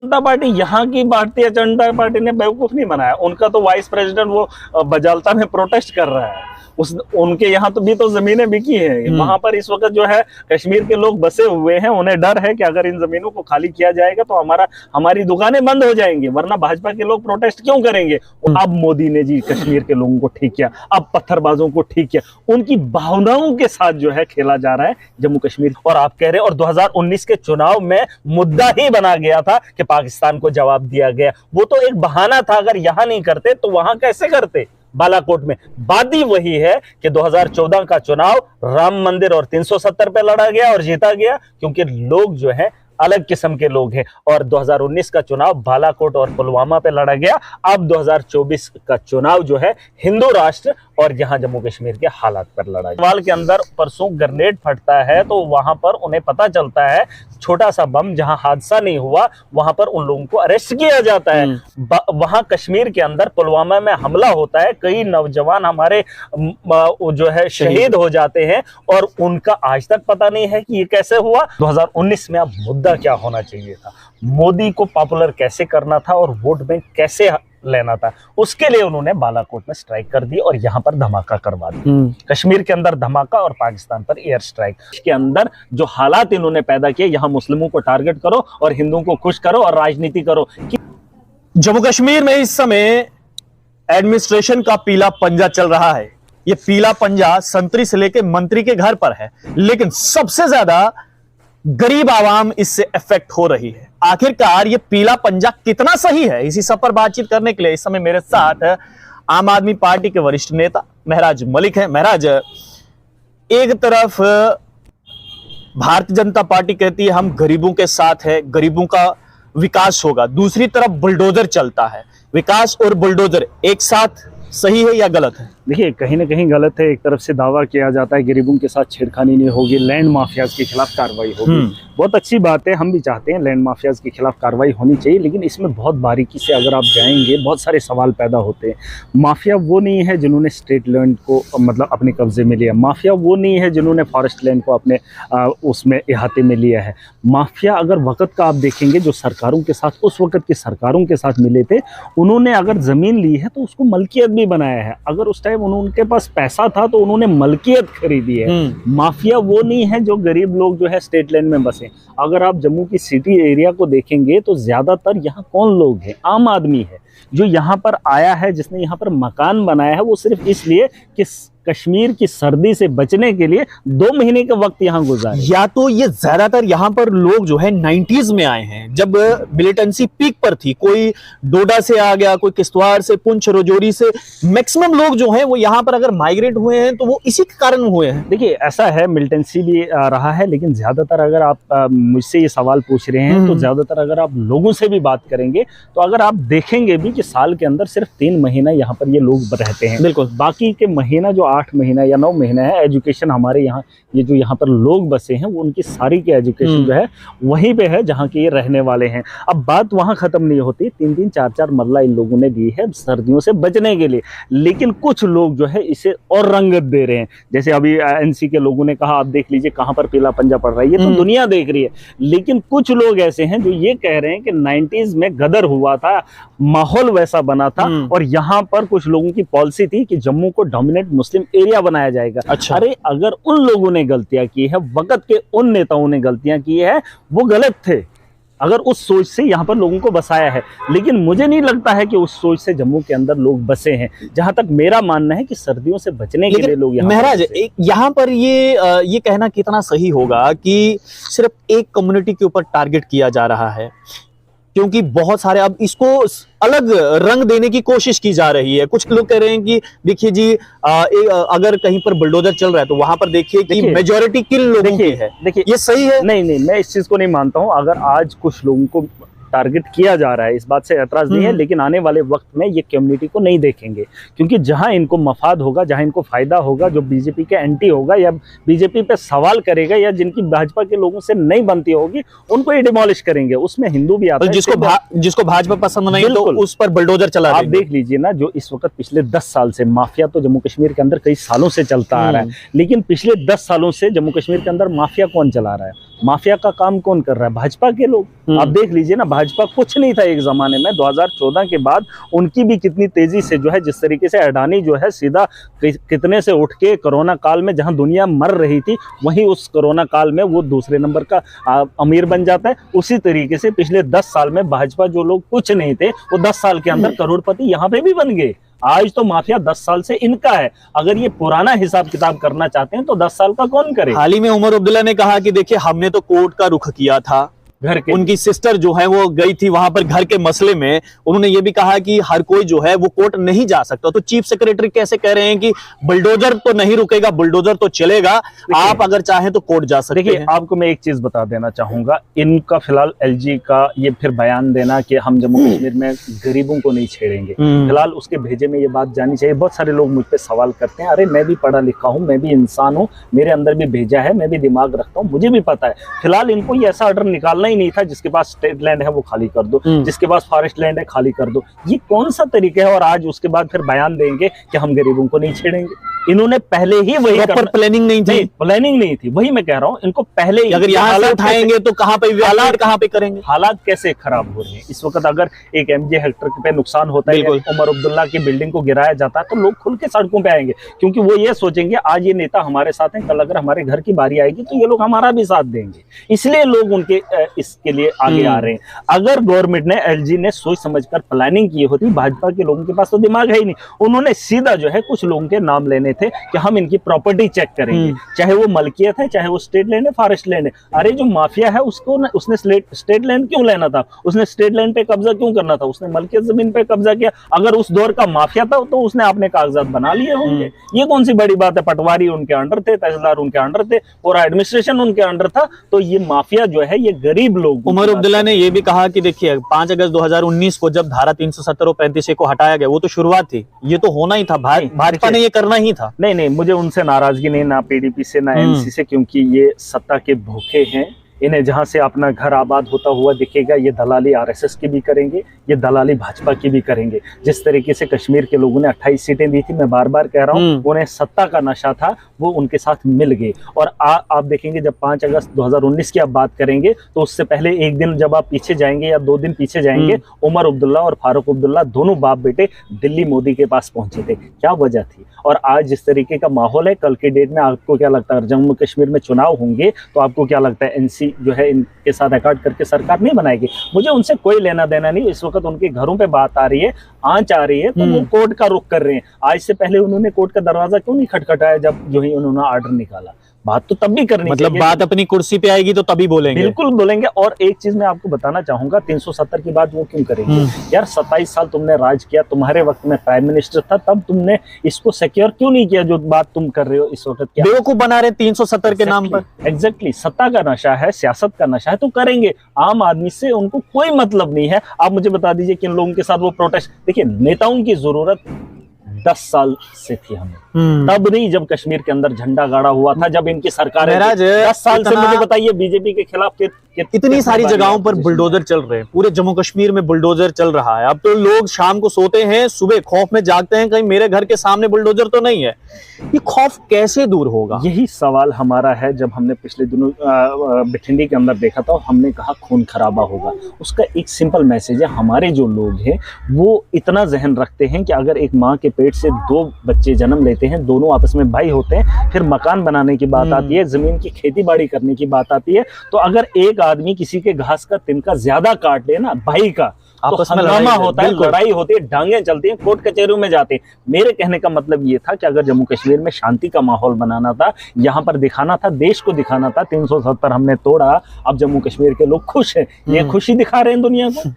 जनता party, यहाँ की Bharatiya Janata party ने बेवकूफ नहीं बनाया। उनका तो वाइस प्रेसिडेंट वो बजालता में प्रोटेस्ट कर रहा है। उनके यहाँ तो भी तो जमीनें बिकी हैं। वहां पर इस वक्त जो है कश्मीर के लोग बसे हुए हैं। उन्हें डर है कि अगर इन जमीनों को खाली किया जाएगा तो हमारी दुकानें बंद हो जाएंगी, वरना भाजपा के लोग प्रोटेस्ट क्यों करेंगे। अब मोदी ने जी कश्मीर के लोगों को ठीक किया, अब पत्थरबाजों को ठीक किया। उनकी भावनाओं के साथ जो है खेला जा रहा है जम्मू कश्मीर। और आप कह रहे हैं, और 2019 के चुनाव में मुद्दा ही बना गया था कि पाकिस्तान को जवाब दिया गया। वो तो एक बहाना था, अगर यहां नहीं करते तो वहां कैसे करते बालाकोट में। बात ही वही है कि 2014 का चुनाव राम मंदिर और 370 पे लड़ा गया और जीता गया, क्योंकि लोग जो है अलग किस्म के लोग हैं। और 2019 का चुनाव बालाकोट और पुलवामा पे लड़ा गया। अब 2024 का चुनाव जो है हिंदू राष्ट्र और यहां जम्मू कश्मीर के हालात पर लड़ा। सवाल के अंदर परसों ग्रेनेड फटता है तो वहां पर उन्हें पता चलता है, छोटा सा बम जहां हादसा नहीं हुआ वहां पर उन लोगों को अरेस्ट किया जाता है। वहां कश्मीर के अंदर पुलवामा में हमला होता है, कई नौजवान हमारे जो है शहीद हो जाते हैं और उनका आज तक पता नहीं है कि ये कैसे हुआ। 2019 में अब मुद्दा क्या होना चाहिए था, मोदी को पॉपुलर कैसे करना था और वोट बैंक कैसे लेना था, उसके लिए उन्होंने बालाकोट में स्ट्राइक कर दी और यहां पर धमाका करवा दी। कश्मीर के अंदर धमाका और पाकिस्तान पर एयर स्ट्राइक। इसके अंदर जो हालात इन्होंने पैदा किए, यहां मुस्लिमों को टारगेट करो और हिंदुओं को खुश करो और राजनीति करो। जम्मू कश्मीर में इस समय एडमिनिस्ट्रेशन का पीला पंजा चल रहा है। ये पीला पंजा संतरी से लेकर मंत्री के घर पर है, लेकिन सबसे ज्यादा गरीब आवाम इससे इफेक्ट हो रही है। आखिरकार ये पीला पंजा कितना सही है, इसी सब पर बातचीत करने के लिए इस समय मेरे साथ आम आदमी पार्टी के वरिष्ठ नेता महराज मलिक है। महराज, एक तरफ भारतीय जनता पार्टी कहती है हम गरीबों के साथ है, गरीबों का विकास होगा, दूसरी तरफ बुलडोजर चलता है। विकास और बुलडोजर एक साथ सही है या गलत है? देखिए, कहीं ना कहीं गलत है। एक तरफ से दावा किया जाता है गरीबों के साथ छेड़खानी नहीं होगी, लैंड माफियाज के खिलाफ कार्रवाई होगी। बहुत अच्छी बात है, हम भी चाहते हैं लैंड माफियाज के खिलाफ कार्रवाई होनी चाहिए, लेकिन इसमें बहुत बारीकी से अगर आप जाएंगे बहुत सारे सवाल पैदा होते हैं। माफिया वो नहीं है जिन्होंने स्टेट लैंड को मतलब अपने कब्जे में लिया, माफिया वो नहीं है जिन्होंने फॉरेस्ट लैंड को अपने उसमें इहाते में लिया है। माफिया अगर वक्त का आप देखेंगे, जो सरकारों के साथ उस वक्त की सरकारों के साथ मिले थे, उन्होंने अगर जमीन ली है तो उसको मलकियत भी बनाया है। अगर उस टाइम उनके पास पैसा था तो उन्होंने मलकियत खरीदी है। माफिया वो नहीं है जो गरीब लोग जो है स्टेट लैंड में बसे। अगर आप जम्मू की सिटी एरिया को देखेंगे तो ज्यादातर यहाँ कौन लोग हैं, आम आदमी है जो यहाँ पर आया है, जिसने यहाँ पर मकान बनाया है, वो सिर्फ इसलिए कि कश्मीर की सर्दी से बचने के लिए 2 महीने का वक्त यहाँ गुजारे। या तो ये ज्यादातर यहाँ पर लोग जो है 90s में आए हैं, जब मिलिटेंसी पीक पर थी। कोई डोडा से आ गया, कोई किश्तवाड़ से, पुंछ, राजौरी से। मैक्सिमम लोग जो हैं वो यहाँ पर अगर माइग्रेट हुए हैं तो वो इसी के कारण हुए हैं। देखिए, ऐसा है, मिलिटेंसी भी रहा है, लेकिन ज्यादातर अगर आप मुझसे ये सवाल पूछ रहे हैं तो ज्यादातर अगर आप लोगों से भी बात करेंगे तो अगर आप देखेंगे भी कि साल के अंदर सिर्फ 3 महीना यहाँ पर ये लोग रहते हैं। बिल्कुल। बाकी के महीना जो 8 महीना या 9 महीना है, एजुकेशन हमारे यहाँ ये जो यहाँ पर लोग बसे हैं वो उनकी सारी की एजुकेशन जो है वहीं पे है जहाँ के ये रहने वाले हैं। अब बात वहाँ खत्म नहीं होती। 3-3, 4-4 मरला इन लोगों ने दी है सर्दियों से बचने के लिए, लेकिन कुछ लोग जो है इसे और रंगत दे रहे हैं। जैसे अभी एनसी के लोगों ने कहा, आप देख लीजिए कहाँ पर पीला पंजा पड़ रहा है, ये तो दुनिया देख रही है। लेकिन कुछ लोग ऐसे हैं जो ये कह रहे हैं कि 90s में गदर हुआ था, माहौल वैसा बना था और यहाँ पर कुछ लोगों की पॉलिसी थी कि जम्मू को डोमिनेंट मुस्लिम एरिया बनाया जाएगा। अच्छा। अरे, अगर उन लोगों ने गलतियां की है, वक्त के उन नेताओं ने गलतियां की है, वो गलत थे अगर उस सोच से यहाँ पर लोगों को बसाया है। लेकिन मुझे नहीं लगता है कि उस सोच से जम्मू के अंदर लोग बसे हैं। जहां तक मेरा मानना है कि सर्दियों से बचने के लिए लोग यहाँ महराज, यहाँ पर ये कहना कितना सही होगा कि सिर्फ एक कम्युनिटी के ऊपर टारगेट किया जा रहा है, क्योंकि बहुत सारे अब इसको अलग रंग देने की कोशिश की जा रही है। कुछ लोग कह रहे हैं कि देखिए जी, अगर कहीं पर बुलडोजर चल रहा है तो वहां पर देखिए कि मेजॉरिटी किन लोगों की है। देखिए, ये सही है? नहीं, मैं इस चीज को नहीं मानता हूं। अगर आज कुछ लोगों को टारगेट किया जा रहा है, इस बात से एतराज नहीं है, लेकिन आने वाले वक्त में ये कम्युनिटी को नहीं देखेंगे, क्योंकि जहां इनको मफाद होगा, जहां इनको फायदा होगा, जो बीजेपी के एंटी होगा या बीजेपी पे सवाल करेगा या जिनकी भाजपा के लोगों से नहीं बनती होगी, उनको ये डिमोलिश करेंगे। उसमें हिंदू भी आता है, जिसको भाजपा पसंद नहीं तो उस पर बुलडोजर चला। आप देख लीजिए ना, जो इस वक्त पिछले 10 साल से माफिया तो जम्मू कश्मीर के अंदर कई सालों से चलता आ रहा है, लेकिन पिछले 10 सालों से जम्मू कश्मीर के अंदर माफिया कौन चला रहा है? माफिया का काम कौन कर रहा है? भाजपा के लोग। आप देख लीजिए ना, भाजपा कुछ नहीं था एक जमाने में, 2014 के बाद उनकी भी कितनी तेजी से जो है, जिस तरीके से अडानी जो है सीधा कितने से उठ के कोरोना काल में जहां दुनिया मर रही थी, वहीं उस कोरोना काल में वो दूसरे नंबर का अमीर बन जाता है। उसी तरीके से पिछले 10 साल में भाजपा जो लोग कुछ नहीं थे, वो 10 साल के अंदर करोड़पति यहाँ पे भी बन गए। आज तो माफिया 10 साल से इनका है। अगर ये पुराना हिसाब किताब करना चाहते हैं तो 10 साल का कौन करे? हाल ही में उमर अब्दुल्ला ने कहा कि देखिए, हमने तो कोर्ट का रुख किया था, घर के उनकी सिस्टर जो है वो गई थी वहां पर घर के मसले में। उन्होंने ये भी कहा कि हर कोई जो है वो कोर्ट नहीं जा सकता। तो चीफ सेक्रेटरी कैसे कह रहे हैं कि बुलडोजर तो नहीं रुकेगा, बुलडोजर तो चलेगा, आप अगर चाहें तो कोर्ट जा सकते हैं। आपको मैं एक चीज बता देना चाहूंगा, इनका फिलहाल एलजी का ये फिर बयान देना कि हम जम्मू कश्मीर में गरीबों को नहीं छेड़ेंगे, फिलहाल उसके भेजे में ये बात जानी चाहिए। बहुत सारे लोग मुझ पर सवाल करते हैं, अरे मैं भी पढ़ा लिखा हूँ, मैं भी इंसान हूँ, मेरे अंदर भी भेजा है, मैं भी दिमाग रखता हूँ, मुझे भी पता है। फिलहाल इनको ये ऐसा ऑर्डर निकालना ही नहीं था, जिसके पास स्टेट लैंड है वो खाली कर दो, जिसके पास फॉरेस्ट लैंड है खाली कर दो। ये कौन सा तरीका है? और आज उसके बाद फिर बयान देंगे कि हम गरीबों को नहीं छेड़ेंगे। इन्होंने पहले ही वही प्लानिंग नहीं थी, प्लानिंग नहीं थी, वही मैं कह रहा हूँ। इनको पहले ही, अगर यहाँ से उठाएंगे तो कहाँ पे हालात कहाँ पे करेंगे? हालात कैसे खराब हो रहे हैं इस वक्त। अगर एक MJ हेक्टर पे नुकसान होता है, उमर अब्दुल्ला की बिल्डिंग को गिराया जाता है, तो लोग खुल के सड़कों पे आएंगे, क्योंकि वो ये सोचेंगे आज ये नेता हमारे साथ हैं, कल अगर हमारे घर की बारी आएगी तो ये लोग हमारा भी साथ देंगे। इसलिए लोग उनके इसके लिए आगे आ रहे हैं। अगर गवर्नमेंट ने, LG ने सोच समझकर प्लानिंग की होती, भाजपा के लोगों के पास तो दिमाग है ही नहीं। उन्होंने सीधा जो है कुछ लोगों के नाम लेने थे कि हम इनकी प्रॉपर्टी चेक करेंगे, चाहे वो मलकियत है, चाहे वो स्टेट लैंड है, फॉरेस्ट लैंड है। अरे जो माफिया है उसको उसने स्टेट लैंड क्यों लेना था? उसने स्टेट लैंड पे कब्जा क्यों करना था? उसने मलकियत जमीन पे कब्जा किया। अगर उस दौर का माफिया था तो उसने अपने कागजात बना लिए होंगे। ये कौन सी बड़ी बात है? पटवारी उनके अंडर थे, तहसीलदार उनके अंडर थे, पूरा एडमिनिस्ट्रेशन उनके अंडर था। तो ये माफिया जो है ये गरीब लोग। उमर अब्दुल्ला ने यह भी कहा कि देखिए 5 अगस्त 2019 को जब धारा 370 और 35A को हटाया गया, वो तो शुरुआत थी, ये तो होना ही था, भाजपा ने ये करना ही था। नहीं, मुझे उनसे नाराजगी नहीं, ना PDP से, ना NC से, क्योंकि ये सत्ता के भूखे हैं। इन्हें जहां से अपना घर आबाद होता हुआ दिखेगा, ये दलाली RSS की भी करेंगे, ये दलाली भाजपा की भी करेंगे। जिस तरीके से कश्मीर के लोगों ने 28 सीटें दी थी, मैं बार बार कह रहा हूँ, उन्हें सत्ता का नशा था, वो उनके साथ मिल गए। और आप देखेंगे जब 5 अगस्त 2019 की आप बात करेंगे, तो उससे पहले एक दिन जब आप पीछे जाएंगे या 2 दिन पीछे जाएंगे, उमर अब्दुल्ला और फारूक अब्दुल्ला दोनों बाप बेटे दिल्ली मोदी के पास पहुंचे थे। क्या वजह थी? और आज जिस तरीके का माहौल है, कल के डेट में आपको क्या लगता है जम्मू कश्मीर में चुनाव होंगे तो आपको क्या लगता है NC जो है इनके साथ अकॉर्ड करके सरकार नहीं बनाएगी? मुझे उनसे कोई लेना देना नहीं। इस वक्त उनके घरों पे बात आ रही है, आंच आ रही है, तो वो कोर्ट का रुख कर रहे हैं। आज से पहले उन्होंने कोर्ट का दरवाजा क्यों नहीं खटखटाया जब जो ही उन्होंने ऑर्डर निकाला? बात तो तब भी करनी मतलब चाहिए। बात अपनी कुर्सी पे आएगी तो तभी बोलेंगे, बिल्कुल बोलेंगे। और एक चीज मैं आपको बताना चाहूंगा, 370 की बात वो क्यों करेंगे? यार 27 साल तुमने राज किया, तुम्हारे वक्त में प्राइम मिनिस्टर था, तब तुमने इसको सिक्योर क्यों नहीं किया? जो बात तुम कर रहे हो इस वक्त, क्या बेवकूफ बना रहे 370 के नाम पर? एग्जैक्टली, सत्ता का नशा है, सियासत का नशा है, तो करेंगे। आम आदमी से उनको कोई मतलब नहीं है। आप मुझे बता दीजिए किन लोगों के साथ वो प्रोटेस्ट। देखिए, नेताओं की जरूरत 10 साल से थी हमें, तब नहीं जब कश्मीर के अंदर झंडा गाड़ा हुआ था, जब इनकी सरकार 10 साल से। मुझे बताइए बीजेपी के खिलाफ इतनी सारी जगहों पर बुलडोजर चल रहे हैं, पूरे जम्मू कश्मीर में बुलडोजर चल रहा है। अब तो लोग शाम को सोते हैं, सुबह खौफ में जागते हैं, कहीं मेरे घर के सामने बुलडोजर तो नहीं है। ये खौफ कैसे दूर होगा? यही सवाल हमारा है। जब हमने पिछले दिनों बठिंडी के अंदर देखा था, हमने कहा खून खराबा होगा। उसका एक सिंपल मैसेज है, हमारे जो लोग हैं वो इतना जहन रखते हैं कि अगर एक माँ के पेट से 2 बच्चे जन्म लेते हैं, दोनों आपस में भाई होते हैं, फिर मकान बनाने की बात आती है, जमीन की खेती बाड़ी करने की बात आती है, तो अगर एक आदमी किसी के घास का तिनका ज्यादा काट ले ना भाई का, तो हंगामा होता है, लड़ाई होती है, डांगे चलती हैं, कोर्ट कचहरियों में जाते हैं। मेरे कहने का मतलब ये था कि अगर जम्मू कश्मीर में शांति का माहौल बनाना था, यहाँ पर दिखाना था, देश को दिखाना था, 370 हमने तोड़ा, अब जम्मू कश्मीर के लोग खुश हैं, ये खुशी दिखा रहे हैं दुनिया को।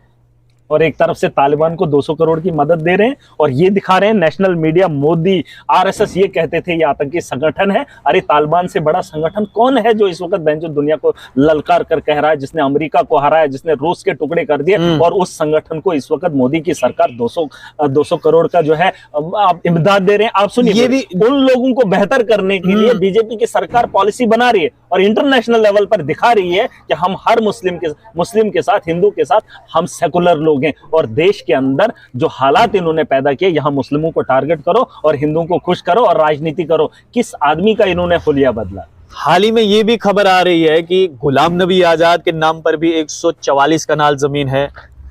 और एक तरफ से तालिबान को 200 करोड़ की मदद दे रहे हैं, और ये दिखा रहे हैं नेशनल मीडिया, मोदी, RSS ये कहते थे ये आतंकी संगठन है। अरे तालिबान से बड़ा संगठन कौन है जो इस वक्त बेंचो दुनिया को ललकार कर कह रहा है, जिसने अमेरिका को हराया, जिसने रूस के टुकड़े कर दिए, और उस संगठन को इस वक्त मोदी की सरकार 200 करोड़ का जो है आप इमदाद दे रहे हैं। आप सुनिए, ये भी उन लोगों को बेहतर करने के लिए बीजेपी की सरकार पॉलिसी बना रही है और इंटरनेशनल लेवल पर दिखा रही है कि हम हर मुस्लिम के साथ, हिंदू के साथ हम सेकुलर लोग हैं। और देश के अंदर जो हालात इन्होंने पैदा किए, यहां मुस्लिमों को टारगेट करो और हिंदुओं को खुश करो और राजनीति करो। किस आदमी का इन्होंने हुलिया बदला? हाल ही में ये भी खबर आ रही है कि गुलाम नबी आजाद के नाम पर भी 144 कनाल जमीन है,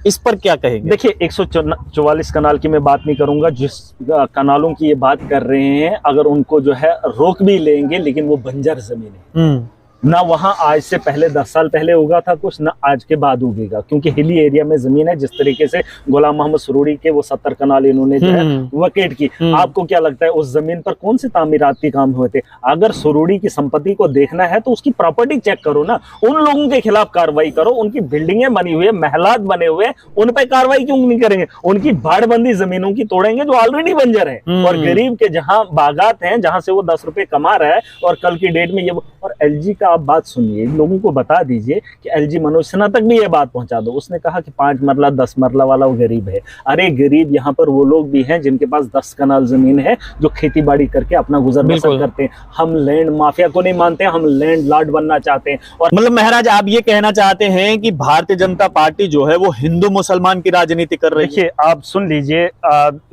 इस पर क्या कहेंगे? देखिए 144 कनाल की मैं बात नहीं करूंगा, जिस कनालों की ये बात कर रहे हैं अगर उनको जो है रोक भी लेंगे, लेकिन वो बंजर जमीन है। ना वहां आज से पहले 10 साल पहले उगा था कुछ, ना आज के बाद उगेगा, क्योंकि हिली एरिया में जमीन है। जिस तरीके से गुलाम मोहम्मद सुरूरी के वो 70 कनाल इन्होंने जो है वकेट की, आपको क्या लगता है उस जमीन पर कौन से तामीराती काम हुए थे? अगर सुरूरी की संपत्ति को देखना है तो उसकी प्रॉपर्टी चेक करो ना, उन लोगों के खिलाफ कार्रवाई करो। उनकी बिल्डिंगें बनी हुई है, महलात बने हुए हैं, उन पर कार्रवाई क्यों नहीं करेंगे? उनकी बाड़बंदी जमीनों की तोड़ेंगे जो ऑलरेडी बंजर है। और गरीब के जहां बागात हैं, जहां से वो 10 रुपए कमा रहा है, और कल की डेट में ये और एलजी का आप बात सुनिए, लोगों को बता दीजिए कि एलजी मनोज सिन्हा तक भी ये बात पहुंचा दो। उसने कहा कि 5 मरला 10 मरला वाला वो गरीब है। अरे गरीब यहाँ पर वो लोग भी हैं जिनके पास 10 कनाल जमीन है, जो खेती बाड़ी करके अपना गुजर बसर करते हैं। हम लैंड माफिया को नहीं मानते, हम लैंड लॉर्ड बनना चाहते हैं। और मतलब महाराज आप ये कहना चाहते हैं कि भारतीय जनता पार्टी जो है वो हिंदू मुसलमान की राजनीति कर रही है? देखिए आप सुन लीजिए,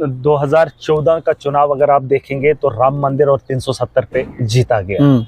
2014 का चुनाव अगर आप देखेंगे तो राम मंदिर और 370 पे जीता गया,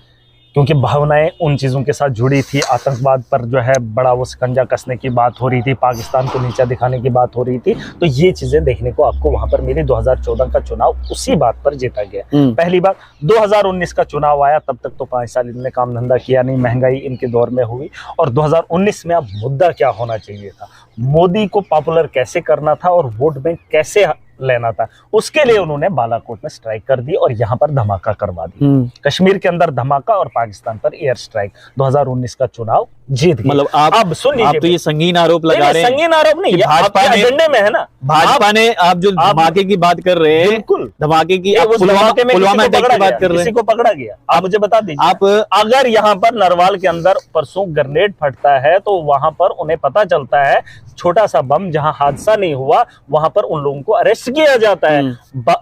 क्योंकि भावनाएं उन चीज़ों के साथ जुड़ी थी। आतंकवाद पर जो है बड़ा वो शिकंजा कसने की बात हो रही थी, पाकिस्तान को नीचा दिखाने की बात हो रही थी, तो ये चीज़ें देखने को आपको वहां पर मिली। 2014 का चुनाव उसी बात पर जीता गया। पहली बार 2019 का चुनाव आया, तब तक तो 5 साल इन्होंने काम धंधा किया नहीं, महंगाई इनके दौर में हुई। और 2019 में अब मुद्दा क्या होना चाहिए था, मोदी को पॉपुलर कैसे करना था और वोट बैंक कैसे लेना था, उसके लिए उन्होंने बालाकोट में स्ट्राइक कर दी और यहाँ पर धमाका करवा दी। कश्मीर के अंदर धमाका और पाकिस्तान पर एयर स्ट्राइक। 2019 का चुनाव जीत गए। मतलब आप सुन लीजिए, आप तो ये संगीन आरोप लगा रहे हैं। संगीन आरोप नहीं, भाजपा आपके एजेंडे में है ना। भाजपा ने, आप जो धमाके की बात कर रहे हैं, बिल्कुल धमाके की, पुलवामा अटैक की बात कर रहे हैं, किसी को पकड़ा गया? आप मुझे बता दीजिए। आप अगर यहाँ पर नरवाल के अंदर परसों ग्रेनेड फटता है तो वहां पर उन्हें पता चलता है, छोटा सा बम जहां हादसा नहीं हुआ वहां पर उन लोगों को अरेस्ट किया जाता है।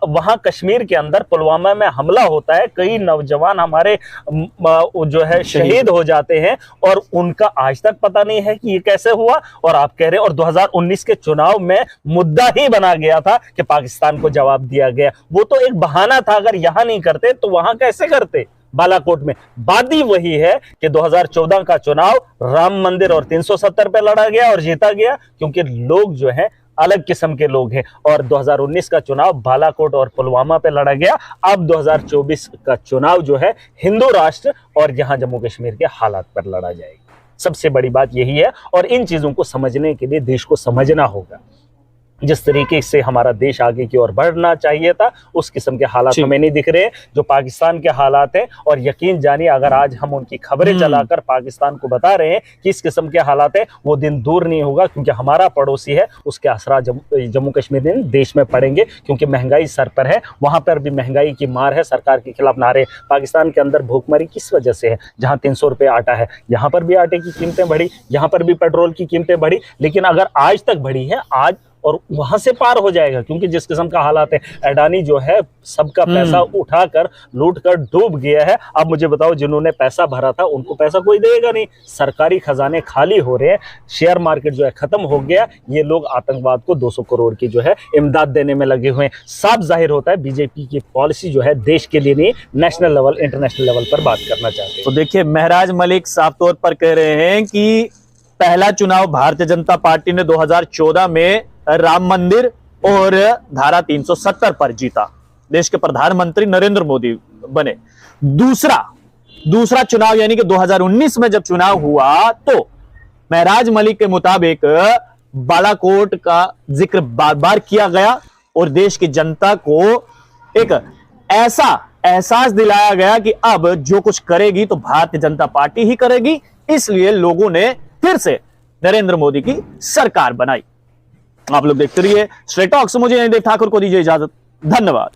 वहां कश्मीर के अंदर पुलवामा में हमला होता है, कई नौजवान हमारे जो है शहीद हो जाते हैं और उनका आज तक पता नहीं है कि ये कैसे हुआ। और आप कह रहे हैं, और 2019 के चुनाव में मुद्दा ही बना गया था कि पाकिस्तान को जवाब दिया गया। वो तो एक बहाना था, अगर यहां नहीं करते तो वहां कैसे करते? बालाकोट में बात ही वही है कि 2014 का चुनाव राम मंदिर और 370 पे लड़ा गया और जीता गया, क्योंकि लोग जो हैं अलग किस्म के लोग हैं। और 2019 का चुनाव बालाकोट और पुलवामा पे लड़ा गया। अब 2024 का चुनाव जो है हिंदू राष्ट्र और यहां जम्मू कश्मीर के हालात पर लड़ा जाएगा। सबसे बड़ी बात यही है, और इन चीजों को समझने के लिए देश को समझना होगा। जिस तरीके से हमारा देश आगे की ओर बढ़ना चाहिए था, उस किस्म के हालात हमें नहीं दिख रहे हैं जो पाकिस्तान के हालात हैं। और यकीन जानिए, अगर आज हम उनकी खबरें चलाकर पाकिस्तान को बता रहे हैं कि इस किस्म के हालात हैं, वो दिन दूर नहीं होगा, क्योंकि हमारा पड़ोसी है, उसके असरा जम्मू कश्मीर देश में पड़ेंगे। क्योंकि महंगाई सर पर है, वहां पर भी महंगाई की मार है, सरकार के खिलाफ नारे। पाकिस्तान के अंदर भूखमरी किस वजह से है? जहां 300 रुपये आटा है, यहाँ पर भी आटे की कीमतें बढ़ी, यहाँ पर भी पेट्रोल की कीमतें बढ़ी। लेकिन अगर आज तक बढ़ी है, आज और वहां से पार हो जाएगा, क्योंकि जिस किस्म का हालात है, अडानी जो है सबका पैसा उठाकर लूट कर डूब गया है। अब मुझे बताओ, जिन्होंने पैसा भरा था उनको पैसा कोई देगा नहीं, सरकारी खजाने खाली हो रहे हैं, शेयर मार्केट जो है खत्म हो गया। ये लोग आतंकवाद को 200 करोड़ की जो है इमदाद देने में लगे हुए हैं। साफ जाहिर होता है बीजेपी की पॉलिसी जो है देश के लिए नहीं, नेशनल लेवल, इंटरनेशनल लेवल पर बात करना चाहते हैं। तो देखिए, महराज मलिक साफ तौर पर कह रहे हैं कि पहला चुनाव भारतीय जनता पार्टी ने 2014 में राम मंदिर और धारा 370 पर जीता, देश के प्रधानमंत्री नरेंद्र मोदी बने। दूसरा चुनाव यानी कि 2019 में जब चुनाव हुआ तो महराज मलिक के मुताबिक बालाकोट का जिक्र बार बार किया गया और देश की जनता को एक ऐसा एहसास दिलाया गया कि अब जो कुछ करेगी तो भारतीय जनता पार्टी ही करेगी। इसलिए लोगों ने फिर से नरेंद्र मोदी की सरकार बनाई। आप लोग देखते रहिए स्ट्रेट टॉक्स। मुझे देव ठाकुर को दीजिए इजाजत। धन्यवाद।